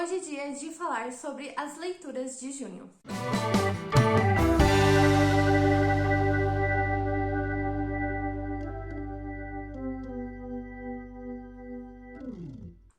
Hoje é dia de falar sobre as leituras de junho.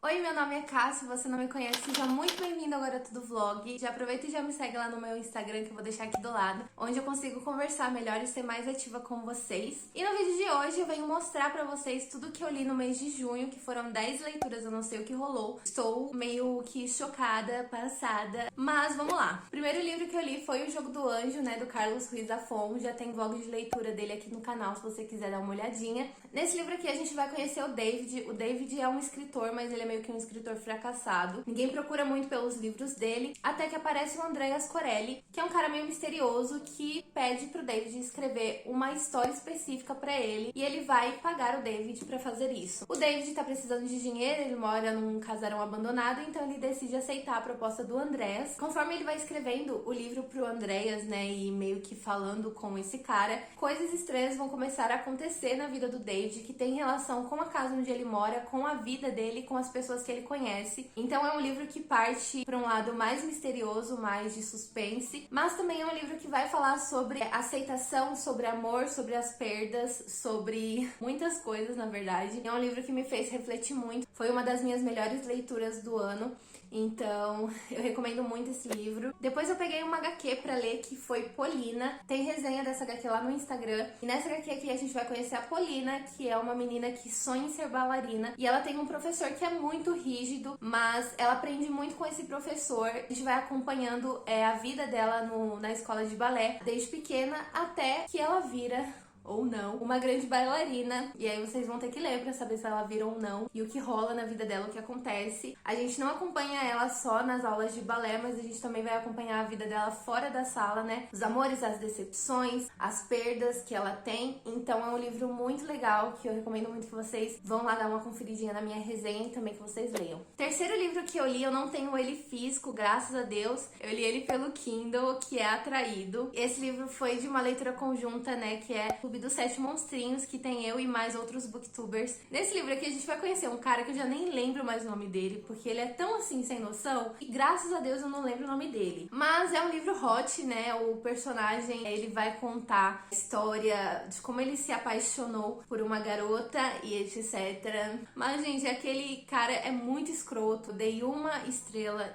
Oi, meu nome é Cássia, se você não me conhece, seja muito bem-vindo ao Garota do Vlog. Já aproveita e já me segue lá no meu Instagram, que eu vou deixar aqui do lado, onde eu consigo conversar melhor e ser mais ativa com vocês. E no vídeo de hoje eu venho mostrar pra vocês tudo que eu li no mês de junho, que foram 10 leituras, eu não sei o que rolou. Estou meio que chocada, passada, mas vamos lá. O primeiro livro que eu li foi O Jogo do Anjo, né, do Carlos Ruiz Zafón. Já tem vlog de leitura dele aqui no canal, se você quiser dar uma olhadinha. Nesse livro aqui a gente vai conhecer o David. O David é um escritor, mas ele é meio que um escritor fracassado. Ninguém procura muito pelos livros dele, até que aparece o Andreas Corelli, que é um cara meio misterioso que pede pro David escrever uma história específica pra ele, e ele vai pagar o David pra fazer isso. O David tá precisando de dinheiro, ele mora num casarão abandonado, então ele decide aceitar a proposta do Andreas. Conforme ele vai escrevendo o livro pro Andreas, né, e meio que falando com esse cara, coisas estranhas vão começar a acontecer na vida do David, que tem relação com a casa onde ele mora, com a vida dele, com as pessoas que ele conhece. Então é um livro que parte para um lado mais misterioso, mais de suspense, mas também é um livro que vai falar sobre aceitação, sobre amor, sobre as perdas, sobre muitas coisas, na verdade. É um livro que me fez refletir muito, foi uma das minhas melhores leituras do ano. Então, eu recomendo muito esse livro. Depois eu peguei uma HQ pra ler, que foi Polina. Tem resenha dessa HQ lá no Instagram. E nessa HQ aqui a gente vai conhecer a Polina, que é uma menina que sonha em ser bailarina. E ela tem um professor que é muito rígido, mas ela aprende muito com esse professor. A gente vai acompanhando a vida dela na escola de balé, desde pequena até que ela vira, ou não, uma grande bailarina. E aí vocês vão ter que ler pra saber se ela vira ou não, e o que rola na vida dela, o que acontece. A gente não acompanha ela só nas aulas de balé, mas a gente também vai acompanhar a vida dela fora da sala, né? Os amores, as decepções, as perdas que ela tem. Então é um livro muito legal, que eu recomendo muito que vocês vão lá dar uma conferidinha na minha resenha e também que vocês leiam. Terceiro livro que eu li, eu não tenho ele físico, graças a Deus. Eu li ele pelo Kindle, que é Atraído. Esse livro foi de uma leitura conjunta, né, que é dos 7 Monstrinhos, que tem eu e mais outros booktubers. Nesse livro aqui a gente vai conhecer um cara que eu já nem lembro mais o nome dele, porque ele é tão assim sem noção, e graças a Deus eu não lembro o nome dele. Mas é um livro hot, né? O personagem, ele vai contar a história de como ele se apaixonou por uma garota e etc. Mas, gente, aquele cara é muito escroto. Dei 1,5 estrelas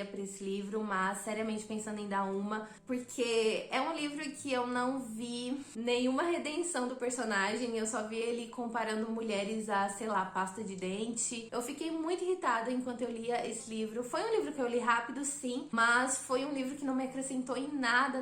pra esse livro, mas seriamente pensando em dar uma, porque é um livro que eu não vi nenhuma redenção do personagem. Eu só vi ele comparando mulheres a, sei lá, pasta de dente. Eu fiquei muito irritada enquanto eu lia esse livro. Foi um livro que eu li rápido, sim, mas foi um livro que não me acrescentou em nada,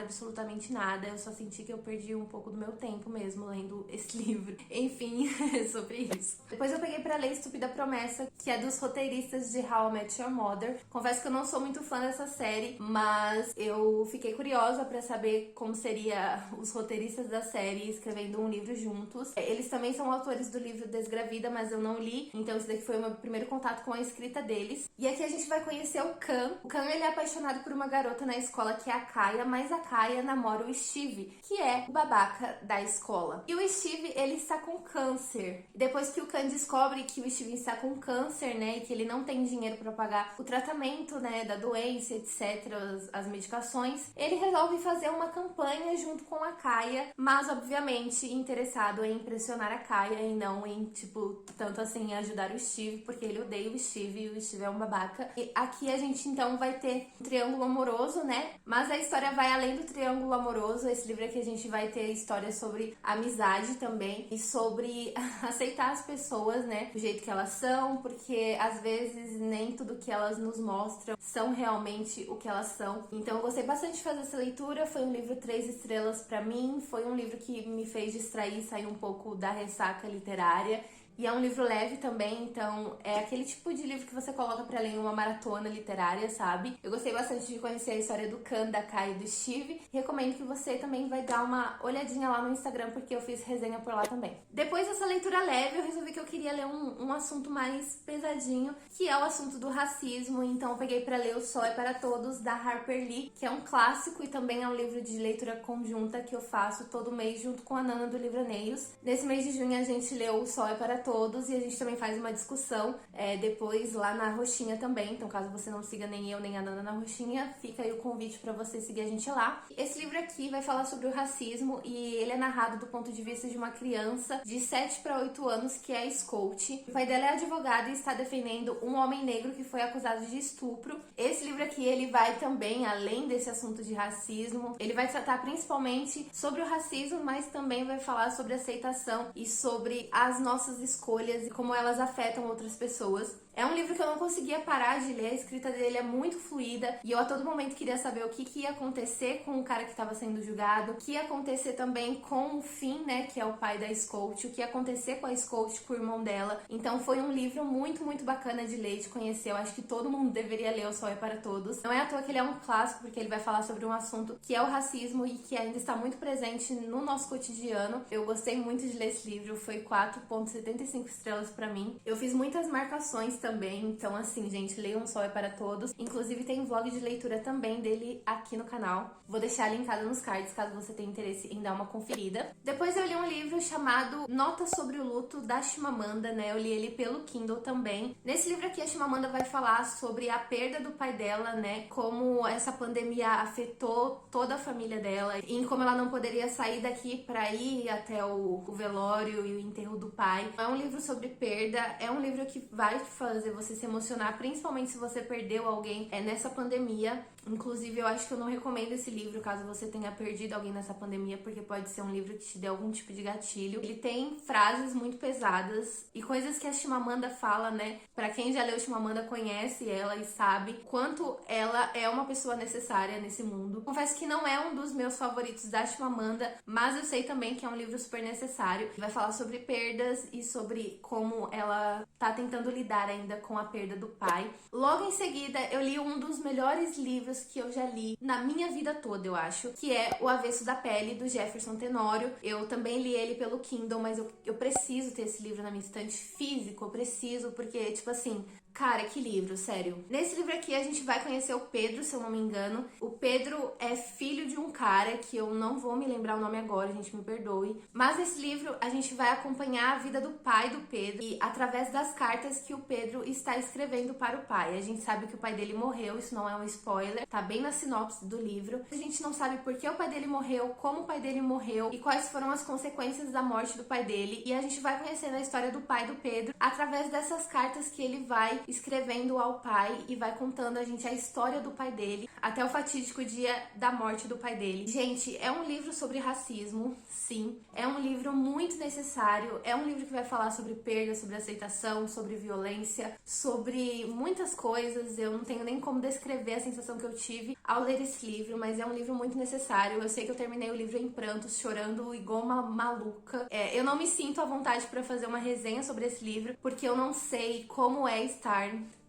absolutamente nada. Eu só senti que eu perdi um pouco do meu tempo mesmo lendo esse livro. Enfim, é sobre isso. Depois eu peguei pra ler Estúpida Promessa, que é dos roteiristas de How I Met Your Mother. Confesso que eu não sou muito fã dessa série, mas eu fiquei curiosa pra saber como seria os roteiristas da série escrevendo um livro juntos. Eles também são autores do livro Desgravida, mas eu não li, então esse daqui foi o meu primeiro contato com a escrita deles. E aqui a gente vai conhecer o Kan. O Kan, ele é apaixonado por uma garota na escola, que é a Kaia, mas a Kaia namora o Steve, que é o babaca da escola. E o Steve, ele está com câncer. E depois que o Kan descobre que o Steve está com câncer, né, e que ele não tem dinheiro para pagar o tratamento, né, da doença, etc, as medicações, ele resolve fazer uma campanha junto com a Kaia, mas obviamente interessado em impressionar a Kaia e não em, tipo, tanto assim ajudar o Steve, porque ele odeia o Steve e o Steve é um babaca. E aqui a gente então vai ter um triângulo amoroso, né? Mas a história vai além do triângulo amoroso. Esse livro aqui a gente vai ter histórias sobre amizade também e sobre aceitar as pessoas, né, do jeito que elas são, porque às vezes nem tudo que elas nos mostram são realmente o que elas são. Então eu gostei bastante de fazer essa leitura. Foi um livro 3 estrelas pra mim, foi um livro que me fez distrair, sair um pouco da ressaca literária. E é um livro leve também, então é aquele tipo de livro que você coloca pra ler em uma maratona literária, sabe? Eu gostei bastante de conhecer a história do Kan, da Kai e do Steve. Recomendo que você também vai dar uma olhadinha lá no Instagram, porque eu fiz resenha por lá também. Depois dessa leitura leve, eu resolvi que eu queria ler um assunto mais pesadinho, que é o assunto do racismo. Então eu peguei pra ler O Sol é para Todos, da Harper Lee, que é um clássico e também é um livro de leitura conjunta que eu faço todo mês junto com a Nana do Livraneios. Nesse mês de junho a gente leu O Sol é para todos e a gente também faz uma discussão depois lá na roxinha também. Então, caso você não siga nem eu nem a Nana na roxinha, fica aí o convite pra você seguir a gente lá. Esse livro aqui vai falar sobre o racismo e ele é narrado do ponto de vista de uma criança de 7 para 8 anos que é Scout. O pai dela é advogado e está defendendo um homem negro que foi acusado de estupro. Esse livro aqui, ele vai também, além desse assunto de racismo, ele vai tratar principalmente sobre o racismo, mas também vai falar sobre aceitação e sobre as nossas escolhas e como elas afetam outras pessoas. É um livro que eu não conseguia parar de ler, a escrita dele é muito fluida e eu a todo momento queria saber o que ia acontecer com o cara que estava sendo julgado, o que ia acontecer também com o Finn, né, que é o pai da Scout, o que ia acontecer com a Scout, com o irmão dela. Então foi um livro muito, muito bacana de ler, de conhecer. Eu acho que todo mundo deveria ler O Sol é para Todos. Não é à toa que ele é um clássico, porque ele vai falar sobre um assunto que é o racismo e que ainda está muito presente no nosso cotidiano. Eu gostei muito de ler esse livro, foi 4,75 estrelas pra mim. Eu fiz muitas marcações também, então assim, gente, leiam Um Sol é para Todos. Inclusive tem vlog de leitura também dele aqui no canal. Vou deixar linkado nos cards, caso você tenha interesse em dar uma conferida. Depois eu li um livro chamado Notas sobre o Luto, da Chimamanda, né? Eu li ele pelo Kindle também. Nesse livro aqui, a Chimamanda vai falar sobre a perda do pai dela, né? Como essa pandemia afetou toda a família dela e como ela não poderia sair daqui para ir até o velório e o enterro do pai. É um livro sobre perda, é um livro que vai fazer você se emocionar, principalmente se você perdeu alguém nessa pandemia. Inclusive, eu acho que eu não recomendo esse livro caso você tenha perdido alguém nessa pandemia, porque pode ser um livro que te dê algum tipo de gatilho. Ele tem frases muito pesadas e coisas que a Chimamanda fala, né? Pra quem já leu Chimamanda conhece ela e sabe quanto ela é uma pessoa necessária nesse mundo. Confesso que não é um dos meus favoritos da Chimamanda, mas eu sei também que é um livro super necessário. Vai falar sobre perdas e sobre como ela tá tentando lidar ainda com a perda do pai. Logo em seguida, eu li um dos melhores livros que eu já li na minha vida toda, eu acho, que é O Avesso da Pele, do Jefferson Tenório. Eu também li ele pelo Kindle, mas eu preciso ter esse livro na minha estante físico, eu preciso, porque, tipo assim, cara, que livro, sério. Nesse livro aqui a gente vai conhecer o Pedro, se eu não me engano. O Pedro é filho de um cara que eu não vou me lembrar o nome agora, gente, me perdoe. Mas nesse livro a gente vai acompanhar a vida do pai do Pedro e através das cartas que o Pedro está escrevendo para o pai. A gente sabe que o pai dele morreu, isso não é um spoiler, tá bem na sinopse do livro. A gente não sabe por que o pai dele morreu, como o pai dele morreu e quais foram as consequências da morte do pai dele. E a gente vai conhecendo a história do pai do Pedro através dessas cartas que ele vai escrevendo ao pai e vai contando a gente a história do pai dele até o fatídico dia da morte do pai dele. Gente, é um livro sobre racismo, sim. É um livro muito necessário. É um livro que vai falar sobre perda, sobre aceitação, sobre violência, sobre muitas coisas. Eu não tenho nem como descrever a sensação que eu tive ao ler esse livro, mas é um livro muito necessário. Eu sei que eu terminei o livro em prantos, chorando igual uma maluca. Eu não me sinto à vontade para fazer uma resenha sobre esse livro, porque eu não sei como é estar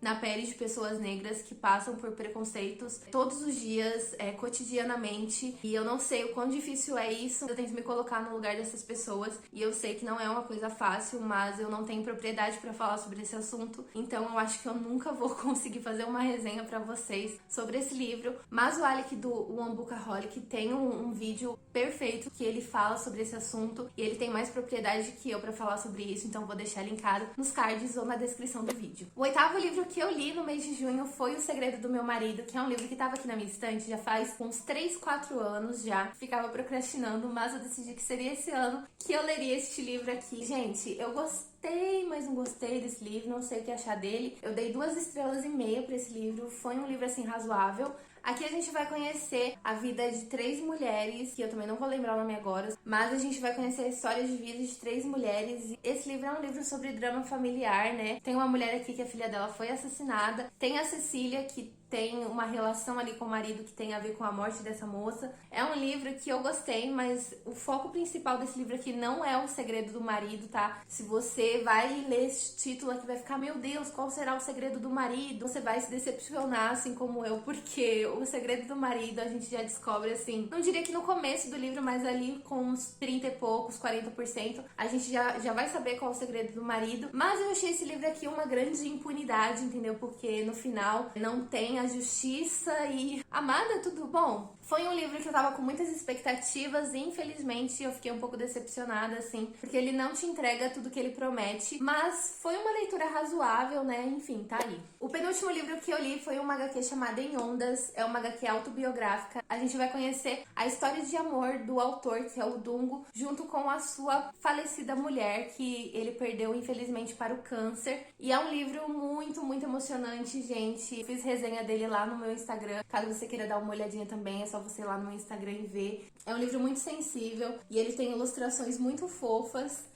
na pele de pessoas negras que passam por preconceitos todos os dias, cotidianamente, e eu não sei o quão difícil é isso. Eu tento me colocar no lugar dessas pessoas e eu sei que não é uma coisa fácil, mas eu não tenho propriedade para falar sobre esse assunto, então eu acho que eu nunca vou conseguir fazer uma resenha para vocês sobre esse livro. Mas o Alec do One Bookaholic tem um vídeo perfeito que ele fala sobre esse assunto e ele tem mais propriedade que eu para falar sobre isso, então vou deixar linkado nos cards ou na descrição do vídeo. O oitavo livro que eu li no mês de junho foi O Segredo do Meu Marido, que é um livro que estava aqui na minha estante já faz uns 3, 4 anos já. Ficava procrastinando, mas eu decidi que seria esse ano que eu leria este livro aqui. Gente, eu gostei, mas não gostei desse livro, não sei o que achar dele. Eu dei 2,5 estrelas pra esse livro, foi um livro assim razoável. Aqui a gente vai conhecer a vida de 3 mulheres, que eu também não vou lembrar o nome agora, mas a gente vai conhecer a história de vida de 3 mulheres. Esse livro é um livro sobre drama familiar, né? Tem uma mulher aqui que a filha dela foi assassinada, tem a Cecília, que tem uma relação ali com o marido que tem a ver com a morte dessa moça. É um livro que eu gostei, mas o foco principal desse livro aqui não é o segredo do marido, tá? Se você vai ler esse título aqui, vai ficar, meu Deus, qual será o segredo do marido? Você vai se decepcionar, assim como eu, porque o segredo do marido a gente já descobre, assim, não diria que no começo do livro, mas ali com uns 30 e poucos, 40%, a gente já vai saber qual é o segredo do marido. Mas eu achei esse livro aqui uma grande impunidade, entendeu? Porque no final não tem a justiça e... Amada, tudo bom? Foi um livro que eu tava com muitas expectativas e infelizmente eu fiquei um pouco decepcionada, assim, porque ele não te entrega tudo que ele promete, mas foi uma leitura razoável, né? Enfim, tá aí. O penúltimo livro que eu li foi uma HQ chamada Em Ondas, é uma HQ autobiográfica. A gente vai conhecer a história de amor do autor, que é o Dungo, junto com a sua falecida mulher, que ele perdeu infelizmente para o câncer. E é um livro muito, muito emocionante, gente. Fiz resenha dele lá no meu Instagram, caso você queira dar uma olhadinha também, é só você ir lá no meu Instagram e ver. É um livro muito sensível e ele tem ilustrações muito fofas.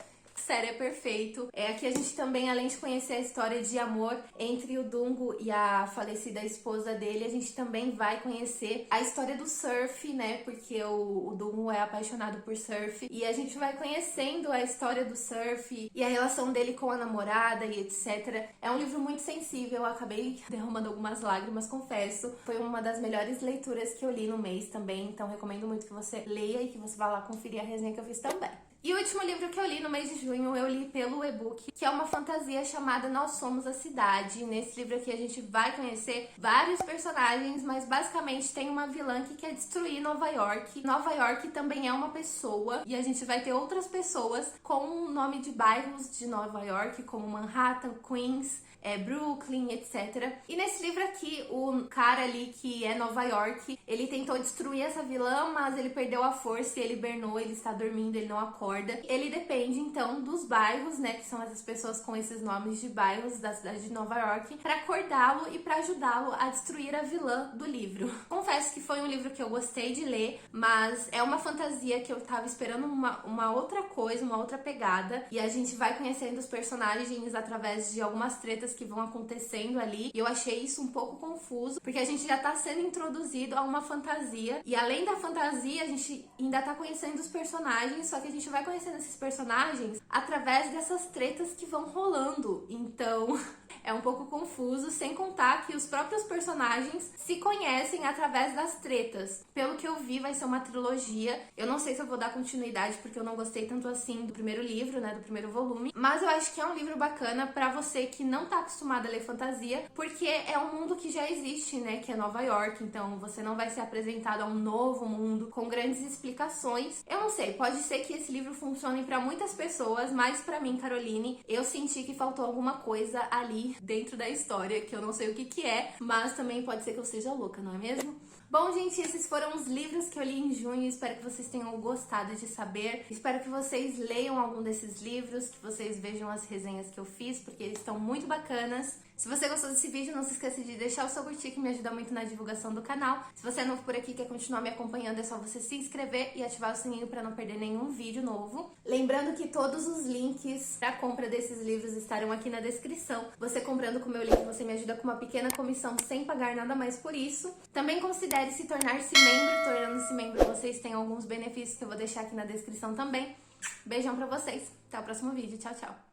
Sério, é perfeito. Aqui a gente também, além de conhecer a história de amor entre o Dungo e a falecida esposa dele, a gente também vai conhecer a história do surf, né? Porque o Dungo é apaixonado por surf. E a gente vai conhecendo a história do surf e a relação dele com a namorada e etc. É um livro muito sensível, eu acabei derramando algumas lágrimas, confesso. Foi uma das melhores leituras que eu li no mês também, então recomendo muito que você leia e que você vá lá conferir a resenha que eu fiz também. E o último livro que eu li no mês de junho, eu li pelo e-book, que é uma fantasia chamada Nós Somos a Cidade. Nesse livro aqui a gente vai conhecer vários personagens, mas basicamente tem uma vilã que quer destruir Nova York. Nova York também é uma pessoa, e a gente vai ter outras pessoas com o nome de bairros de Nova York, como Manhattan, Queens, Brooklyn, etc. E nesse livro aqui, o cara ali que é Nova York, ele tentou destruir essa vilã, mas ele perdeu a força e ele hibernou, ele está dormindo, ele não acorda. Ele depende, então, dos bairros, né, que são essas pessoas com esses nomes de bairros da cidade de Nova York, para acordá-lo e para ajudá-lo a destruir a vilã do livro. Confesso que foi um livro que eu gostei de ler, mas é uma fantasia que eu tava esperando uma outra coisa, uma outra pegada, e a gente vai conhecendo os personagens através de algumas tretas que vão acontecendo ali, e eu achei isso um pouco confuso, porque a gente já tá sendo introduzido a uma fantasia, e além da fantasia, a gente ainda tá conhecendo os personagens, só que a gente vai conhecendo esses personagens através dessas tretas que vão rolando, então é um pouco confuso, sem contar que os próprios personagens se conhecem através das tretas. Pelo que eu vi, vai ser uma trilogia. Eu não sei se eu vou dar continuidade, porque eu não gostei tanto assim do primeiro livro, né, do primeiro volume, mas eu acho que é um livro bacana pra você que não tá acostumado a ler fantasia, porque é um mundo que já existe, né, que é Nova York, então você não vai ser apresentado a um novo mundo com grandes explicações. Eu não sei, pode ser que esse livro funcione pra muitas pessoas, mas pra mim, Caroline, eu senti que faltou alguma coisa ali dentro da história, que eu não sei o que é, mas também pode ser que eu seja louca, não é mesmo? Bom, gente, esses foram os livros que eu li em junho. Espero que vocês tenham gostado de saber. Espero que vocês leiam algum desses livros, que vocês vejam as resenhas que eu fiz, porque eles estão muito bacanas. Se você gostou desse vídeo, não se esqueça de deixar o seu curtir, que me ajuda muito na divulgação do canal. Se você é novo por aqui e quer continuar me acompanhando, é só você se inscrever e ativar o sininho para não perder nenhum vídeo novo. Lembrando que todos os links para compra desses livros estarão aqui na descrição. Você comprando com o meu link, você me ajuda com uma pequena comissão sem pagar nada mais por isso. Também considere se tornar-se membro. Tornando-se membro, vocês têm alguns benefícios que eu vou deixar aqui na descrição também. Beijão pra vocês. Até o próximo vídeo. Tchau, tchau.